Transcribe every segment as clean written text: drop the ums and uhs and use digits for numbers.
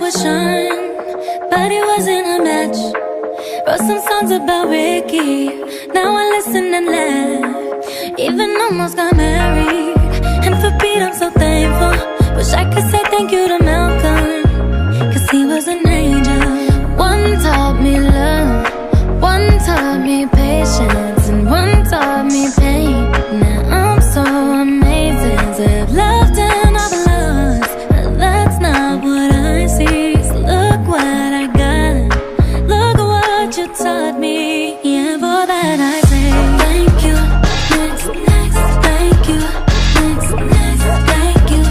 would shine, but it wasn't a match. Wrote some songs about Ricky, now I listen and laugh. Even almost got married, and for Pete I'm so thankful. Wish I could say thank you to Malcolm, cause he was an angel. One taught me love, one taught me patience, and one taught me pain. Now I'm so amazing to have loved and I've lost, but that's not what I see. So look what I got, look what you taught me. Yeah, for that I say thank you, next, thank you, next, thank you,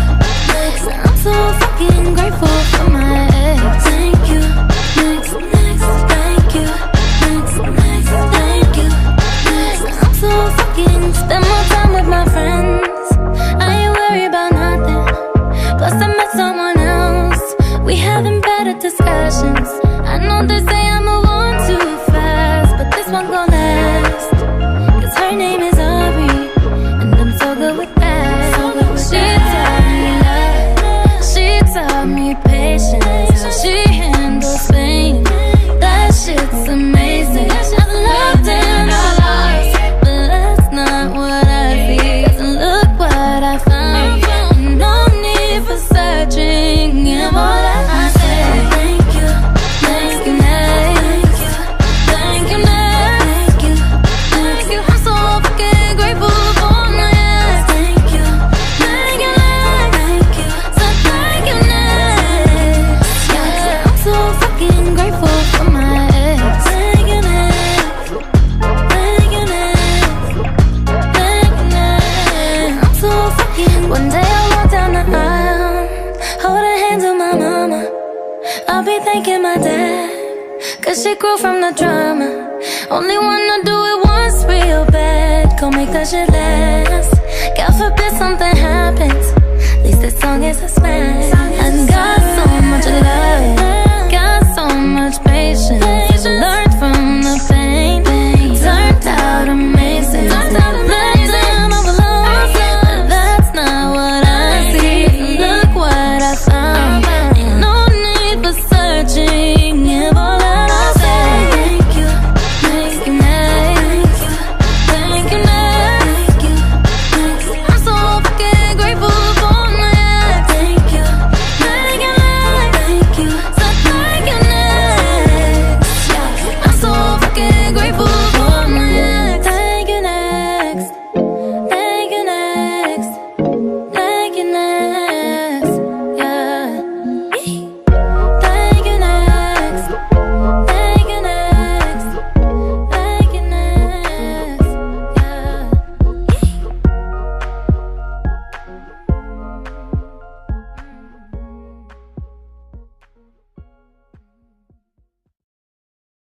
next. I'm so fucking grateful for my ex. Thank you, next, thank you, next, thank you, next. I'm so fucking spend more time with my friends. I ain't worried about nothing. Plus I met someone else. We having better discussions. I know they say I move on too fast, but this one gon' last. Cause her name is Aubrey, and I'm so good with that. She taught me love, she taught me patience, how she handles pain. That shit's amazing. I've loved and I lost, but that's not what I see. Cause look what I found, no need for searching. And all that I say, thank you, thank you, thank you, thank you, thank you, thank you. I'm so fucking grateful for my ex. Thank you, thank you, thank you, so thank you, next. Yeah, I'm so fucking grateful for my ex. Thank you, next, thank you, next, thank you, next. I'm so fucking. One day I walk down the aisle, holding hands with my mama. I'll be thanking my dad, cause she grew from the drama. Only wanna do it once real bad, gon' make that shit last. God forbid something happens, at least this song is a smash. I got so much love.